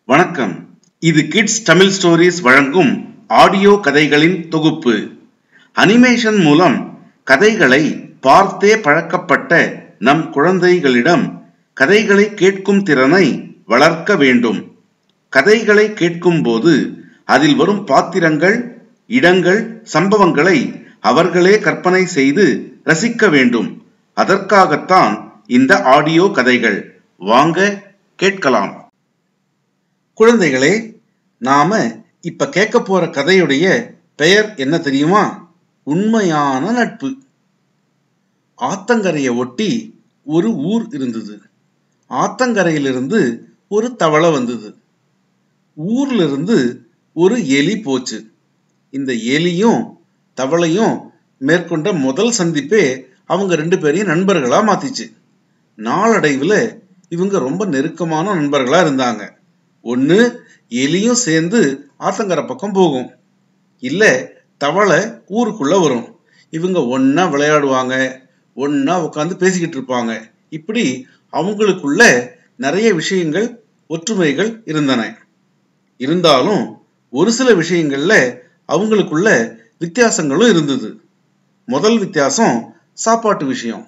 வணக்கம். இது kids Tamil stories வழங்கும் ஆடியோ கதைகளின் தொகுப்பு. அனிமேஷன் மூலம் கதைகளை பார்த்தே பழக்கப்பட்ட நம் குழந்தைகளிடம் கதைகளை கேட்கும் திறனை வளர்க்க வேண்டும். கதைகளை கேட்கும் போது அதில் வரும் பாத்திரங்கள், இடங்கள், சம்பவங்களை அவர்களே கற்பனை செய்து ரசிக்க வேண்டும். அதற்காகத்தான் இந்த ஆடியோ கதைகள். வாங்க கேட்கலாம். குழந்தைகளே, நாம இப்ப கேட்க போற கதையுடைய பெயர் என்ன தெரியுமா? உண்மையான நட்பு. ஆத்தங்கரையை ஒட்டி ஒரு ஊர் இருந்தது. ஆத்தங்கரையிலிருந்து ஒரு தவளை வந்தது. ஊர்ல இருந்து ஒரு எலி போச்சு. இந்த எலியும் தவளையும் மேற்கொண்ட முதல் சந்திப்பே அவங்க 2 பேரையும் நண்பர்களா மாத்திச்சு. நாளடைவுல இவங்க ரொம்ப நெருக்கமான நண்பர்களா இருந்தாங்க. ஒண்ணு எலியும் சேர்ந்து ஆத்தங்கரை பக்கம் போகும், இல்ல தவளை ஊருக்குள்ள வரும். இவங்க ஒன்னா விளையாடுவாங்க, ஒன்னா உட்காந்து பேசிக்கிட்டு இருப்பாங்க. இப்படி அவங்களுக்குள்ள நிறைய விஷயங்கள், ஒற்றுமைகள் இருந்தன. இருந்தாலும் ஒரு சில விஷயங்கள்ல அவங்களுக்குள்ள வித்தியாசங்களும் இருந்தது. முதல் வித்தியாசம் சாப்பாட்டு விஷயம்.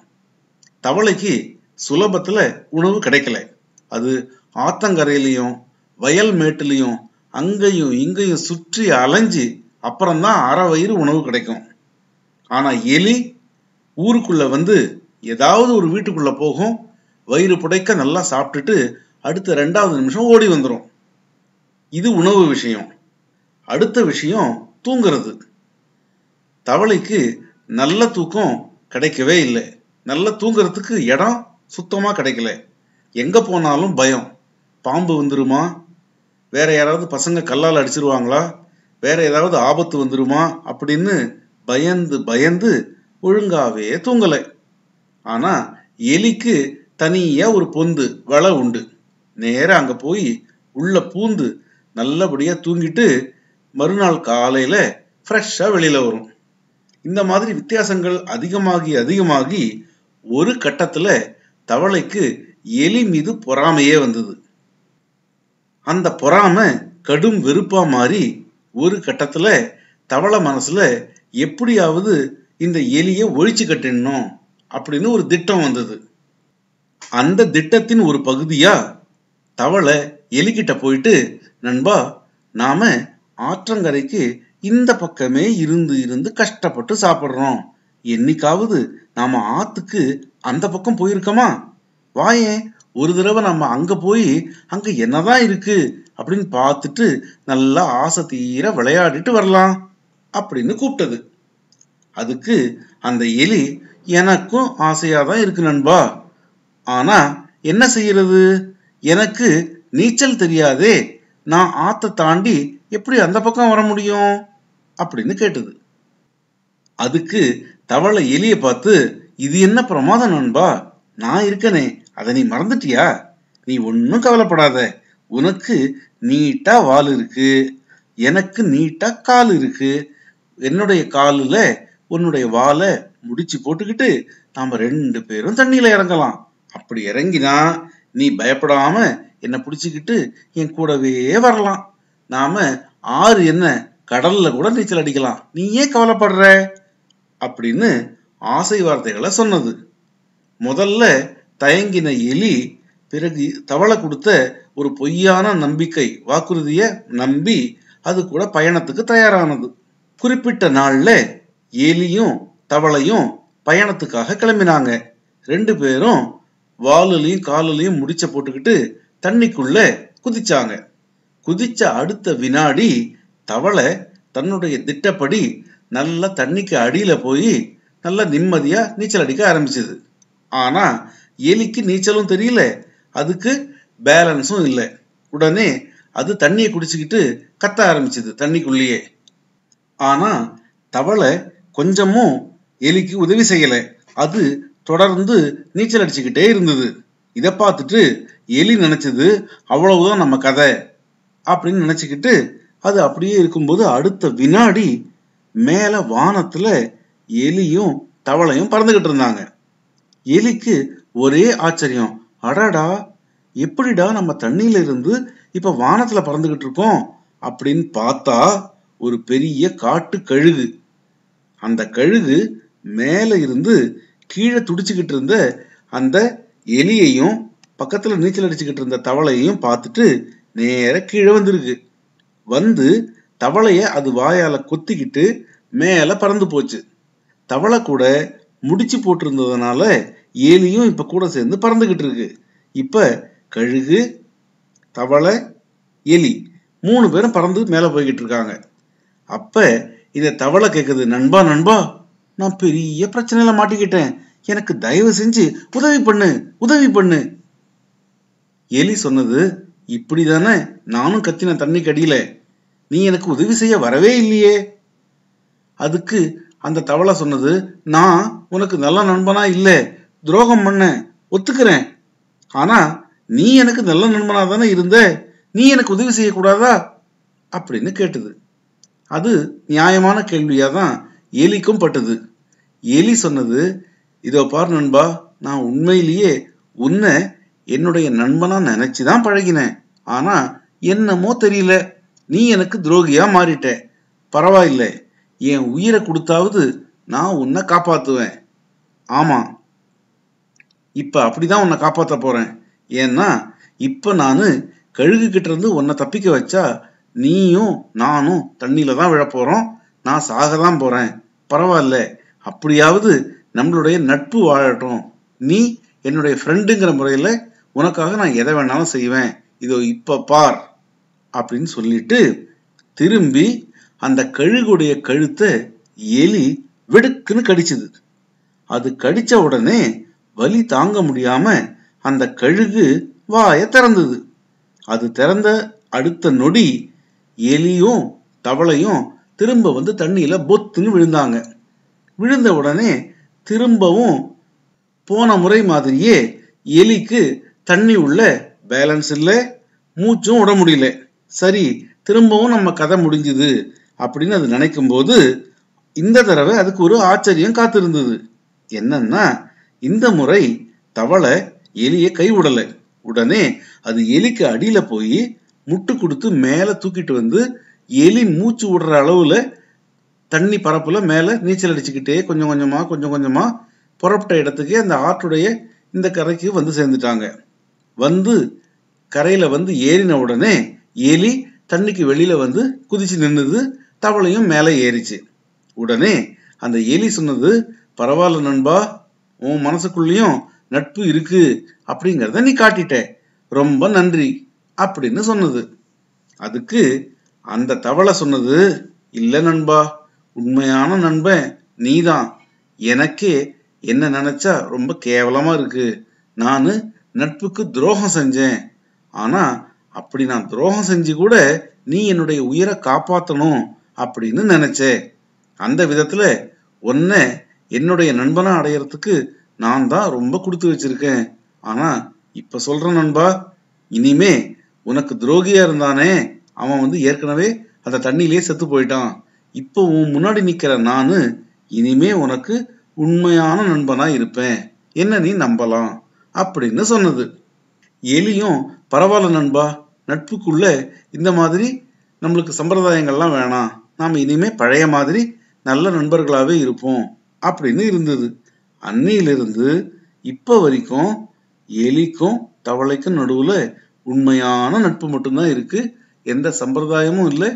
தவளைக்கு சுலபத்துல உணவு கிடைக்கல. அது ஆத்தங்கரையிலையும் வயல் மேட்டுலையும் அங்கேயும் இங்கேயும் சுற்றி அலைஞ்சு அப்புறம்தான் அரை வயிறு உணவு கிடைக்கும். ஆனா எலி ஊருக்குள்ள வந்து ஏதாவது ஒரு வீட்டுக்குள்ள போகும், வயிறு புடைக்க நல்லா சாப்பிட்டுட்டு அடுத்த 2வது நிமிஷம் ஓடி வந்துடும். இது உணவு விஷயம். அடுத்த விஷயம் தூங்குறது. தவளைக்கு நல்ல தூக்கம் கிடைக்கவே இல்லை. நல்ல தூங்குறதுக்கு இடம் சுத்தமா கிடைக்கல. எங்க போனாலும் பயம். பாம்பு வந்துருமா, வேற யாராவது பசங்க கல்லால் அடிச்சிருவாங்களா, வேற ஏதாவது ஆபத்து வந்துருமா அப்படின்னு பயந்து பயந்து ஒழுங்காவே தூங்கலை. ஆனா எலிக்கு தனியா ஒரு பொந்து வலை உண்டு. நேரா அங்க போய் உள்ள பூந்து நல்லபடியா தூங்கிட்டு மறுநாள் காலையில ஃப்ரெஷ்ஷா வெளியில வரும். இந்த மாதிரி வித்தியாசங்கள் அதிகமாகி அதிகமாகி ஒரு கட்டத்துல தவளைக்கு எலி மீது பொறாமையே வந்தது. அந்த பொறாமை கடும் வெறுப்பா மாறி ஒரு கட்டத்துல தவளை மனசுல எப்படியாவது இந்த எலிய ஒழிச்சு கட்டணும் அப்படின்னு ஒரு திட்டம் வந்தது. அந்த திட்டத்தின் ஒரு பகுதியா தவளை எலிக்கிட்ட போயிட்டு, நண்பா, நாம ஆற்றங்கரைக்கு இந்த பக்கமே இருந்து இருந்து கஷ்டப்பட்டு சாப்பிடுறோம். என்னைக்காவது நாம ஆத்துக்கு அந்த பக்கம் போயிருக்கோமா? வாயேன், ஒரு தடவை நம்ம அங்க போய் அங்க என்னதான் இருக்கு அப்படின்னு பார்த்துட்டு நல்லா ஆசை தீர விளையாடிட்டு வரலாம் அப்படின்னு கூப்பிட்டது. அதுக்கு அந்த எலி, எனக்கும் ஆசையாதான் இருக்கு நண்பா, ஆனா என்ன செய்யறது, எனக்கு நீச்சல் தெரியாதே, நான் ஆத்த தாண்டி எப்படி அந்த பக்கம் வர முடியும் அப்படின்னு கேட்டது. அதுக்கு தவளை எலிய பார்த்து, இது என்ன பிரமாதம் நண்பா, நான் இருக்கனே, அதை நீ மறந்துட்டியா? நீ ஒன்னும் கவலைப்படாத. உனக்கு நீட்டா வால் இருக்கு, எனக்கு நீட்டா கால் இருக்கு. என்னுடைய காலுல உன்னுடைய வாலை முடிச்சு போட்டுக்கிட்டு நாம 2 பேரும் தண்ணியில இறங்கலாம். அப்படி இறங்கினா நீ பயப்படாம என்ன பிடிச்சுக்கிட்டு என் கூடவே வரலாம். நாம ஆறு என்ன கடல்ல கூட நீச்சல் அடிக்கலாம். நீ ஏன் கவலைப்படுற அப்படின்னு ஆசை வார்த்தைகளை சொன்னது. முதல்ல தயங்கின எலி பிறகு தவளை கொடுத்த ஒரு பொய்யான நம்பிக்கை வாக்குறுதிய நம்பி அது கூட பயணத்துக்கு தயாரானது. குறிப்பிட்ட நாள்ல எலியும் தவளையும் பயணத்துக்காக கிளம்பினாங்க. 2 பேரும் வாலுலையும் காலுலையும் முடிச்ச போட்டுக்கிட்டு தண்ணிக்குள்ள குதிச்சாங்க. குதிச்ச அடுத்த வினாடி தவளை தன்னுடைய திட்டப்படி நல்லா தண்ணிக்கு அடியில போய் நல்லா நிம்மதியா நீச்சல் அடிக்க ஆரம்பிச்சது. ஆனா எலிக்கு நீச்சலும் தெரியல, அதுக்கு பேலன்ஸும் இல்லை. உடனே அது தண்ணியை குடிச்சுக்கிட்டு கத்த ஆரம்பிச்சது தண்ணிக்குள்ளேயே. ஆனா தவளை கொஞ்சமும் எலிக்கு உதவி செய்யல. அது தொடர்ந்து நீச்சல் அடிச்சுக்கிட்டே இருந்தது. இதை பார்த்துட்டு எலி நினைச்சது அவ்வளவுதான் நம்ம கதை அப்படின்னு நினைச்சுக்கிட்டு அது அப்படியே இருக்கும்போது அடுத்த வினாடி மேல வானத்துல எலியும் தவளையும் பறந்துகிட்டு இருந்தாங்க. எலிக்கு ஒரே ஆச்சரியம். அடாடா, எப்படிடா நம்ம தண்ணியில இருந்து இப்ப வானத்துல பறந்துகிட்டு இருக்கோம் அப்படின்னு பார்த்தா ஒரு பெரிய காட்டு கழுகு. அந்த கழுகு மேல இருந்து கீழே துடிச்சுக்கிட்டு இருந்த அந்த எலியையும் பக்கத்துல நீச்சல் அடிச்சுக்கிட்டு இருந்த தவளையையும் பார்த்துட்டு நேர கீழே வந்திருக்கு. வந்து தவளைய அது வாயால கொத்திக்கிட்டு மேல பறந்து போச்சு. தவளை கூட முடிச்சு போட்டிருந்ததுனால எலியும் இப்ப கூட சேர்ந்து பறந்துகிட்டு இருக்கு. இப்ப கழுகு, தவளை, எலி 3 பேரும் பறந்து மேல போய்கிட்டு இருக்காங்க. அப்ப இந்த தவளை கேக்குது, நண்பா நண்பா, நான் பெரிய பிரச்சனையில மாட்டிக்கிட்டேன், எனக்கு தயவு செஞ்சு உதவி பண்ணு. எலி சொன்னது, இப்படிதானே நானும் கத்தின தண்ணிக்கு அடியில, நீ எனக்கு உதவி செய்ய வரவே இல்லையே. அதுக்கு அந்த தவளை சொன்னது, நான் உனக்கு நல்ல நண்பனா இல்ல, துரோகம் பண்ண ஒத்துக்கிறேன். ஆனா நீ எனக்கு நல்ல நண்பனா தானே இருந்த, நீ எனக்கு உதவி செய்யக்கூடாதா அப்படின்னு கேட்டது. அது நியாயமான கேள்வியாதான் எலிக்கும் பட்டது. எலி சொன்னது, இதோ பார் நண்பா, நான் உண்மையிலேயே உன்னை என்னுடைய நண்பனா நினைச்சுதான் பழகினேன். ஆனா என்னமோ தெரியல, நீ எனக்கு துரோகியா மாறிட்ட. பரவாயில்ல, என் உயிரை கொடுத்தாவது நான் உன்னை காப்பாத்துவேன். ஆமா, இப்ப அப்படிதான் உன்னை காப்பாத்த போறேன். ஏன்னா இப்ப நானு கழுகு கிட்ட இருந்து உன்னை தப்பிக்க வச்சா நீயும் நானும் தண்ணியில தான் விழ போறோம், நான் சாகதான் போறேன். பரவாயில்ல, அப்படியாவது நம்மளுடைய நட்பு வாழட்டும். நீ என்னுடைய ஃப்ரெண்டுங்கிற முறையில உனக்காக நான் எதை வேணாலும் செய்வேன், இதோ இப்ப பார் அப்படின்னு சொல்லிட்டு திரும்பி அந்த கழுகுடைய கழுத்தை எலி வெடுக்குன்னு கடிச்சது. அது கடிச்ச உடனே வலி தாங்க முடியாம அந்த கழுகு வாயை திறந்தது. அது திறந்த அடுத்த நொடி எலியும் தவளையும் திரும்ப வந்து தண்ணியில பொத்துன்னு விழுந்தாங்க. விழுந்த உடனே திரும்பவும் போன முறை மாதிரியே எலிக்கு தண்ணி உள்ள பேலன்ஸ் இல்லை, மூச்சும் விட முடியல. சரி, திரும்பவும் நம்ம கதை முடிஞ்சுது அப்படின்னு அது நினைக்கும் போது இந்த தடவை அதுக்கு ஒரு ஆச்சரியம் காத்திருந்தது. என்னன்னா, இந்த முறை தவளை எலியை கைவிடல. உடனே அது எலிக்கு அடியில போய் முட்டு கொடுத்து மேல தூக்கிட்டு வந்து எலி மூச்சு விடுற அளவுல தண்ணி பரப்புல மேல நீச்சல் அடிச்சுக்கிட்டே கொஞ்சம் கொஞ்சமா புறப்பட்ட இடத்துக்கு அந்த ஆற்றுடைய இந்த கரைக்கு வந்து சேர்ந்துட்டாங்க. வந்து கரையில வந்து ஏறின உடனே எலி தண்ணிக்கு வெளியில வந்து குதிச்சு நின்னுது. தவளையும் மேல ஏறிச்சு. உடனே அந்த எலி சொன்னது, பரவாயில்ல நண்பா, உன் மனசுக்குள்ளயும் நட்பு இருக்கு அப்படிங்கறத நீ காட்டிட்ட, ரொம்ப நன்றி அப்படின்னு சொன்னது. அதுக்கு அந்த தவளை சொன்னது, இல்ல நண்பா, உண்மையான நண்பன் நீதான். எனக்கே என்ன நினைச்சா ரொம்ப கேவலமா இருக்கு. நானு நட்புக்கு துரோகம் செஞ்சேன். ஆனா அப்படி நான் துரோகம் செஞ்சு கூட நீ என்னுடைய உயிரை காப்பாத்தணும் அப்படின்னு நினைச்சே. அந்த விதத்துல உன்னை என்னுடைய நண்பனா அடையறதுக்கு நான் தான் ரொம்ப கொடுத்து வச்சிருக்கேன். ஆனா இப்ப சொல்றேன் நண்பா, இனிமே உனக்கு துரோகியா இருந்தானே அவன் வந்து ஏற்கனவே அந்த தண்ணியிலேயே செத்து போயிட்டான். இப்போ உன் முன்னாடி நிக்கிற நானு இனிமே உனக்கு உண்மையான நண்பனா இருப்பேன், என்ன நீ நம்பலாம் அப்படின்னு சொன்னது. எலியும், பரவாயில்ல நண்பா, நட்புக்குள்ள இந்த மாதிரி நம்மளுக்கு சம்பிரதாயங்கள்லாம் வேணாம், நாம இனிமே பழைய மாதிரி நல்ல நண்பர்களாவே இருப்போம் அப்படின்னு இருந்தது. அன்னியிலிருந்து இப்ப வரைக்கும் எலிக்கும் தவளைக்கும் நடுவுல உண்மையான நட்பு மட்டும்தான் இருக்கு. எந்த சம்பிரதாயமும் இல்லை,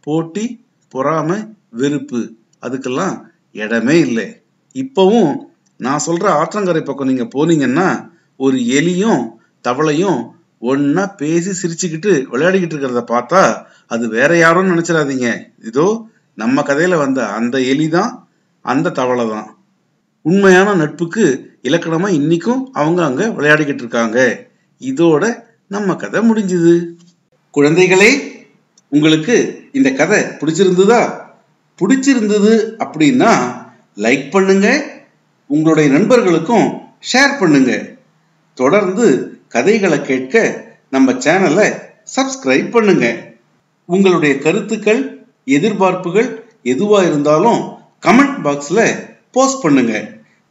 போட்டி, பொறாமை, வெறுப்பு அதுக்கெல்லாம் இடமே இல்லை. இப்பவும் நான் சொல்ற ஆற்றங்கரை பக்கம் நீங்க போனீங்கன்னா ஒரு எலியும் தவளையும் ஒன்னா பேசி சிரிச்சுக்கிட்டு விளையாடிக்கிட்டு இருக்கிறத பார்த்தா அது வேற யாரும் நினைச்சிடாதீங்க. இதோ நம்ம கதையில வந்த அந்த எலிதான், அந்த தவளை தான். உண்மையான நட்புக்கு இலக்கணமா இன்னைக்கும் அவங்க அங்க விளையாடிக்கிட்டு இருக்காங்க. இதோட நம்ம கதை முடிஞ்சுது. குழந்தைகளே, உங்களுக்கு இந்த கதை பிடிச்சிருந்ததா? பிடிச்சிருந்தது அப்படின்னா லைக் பண்ணுங்க, உங்களுடைய நண்பர்களுக்கும் ஷேர் பண்ணுங்க. தொடர்ந்து கதைகளை கேட்க நம்ம சேனலை சப்ஸ்கிரைப் பண்ணுங்க. உங்களுடைய கருத்துக்கள், எதிர்பார்ப்புகள் எதுவா இருந்தாலும் கமெண்ட் பாக்ஸ்ல போஸ்ட் பண்ணுங்க.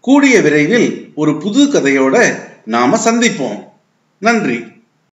கூடிய விரைவில் ஒரு புது கதையோட நாம சந்திப்போம். நன்றி.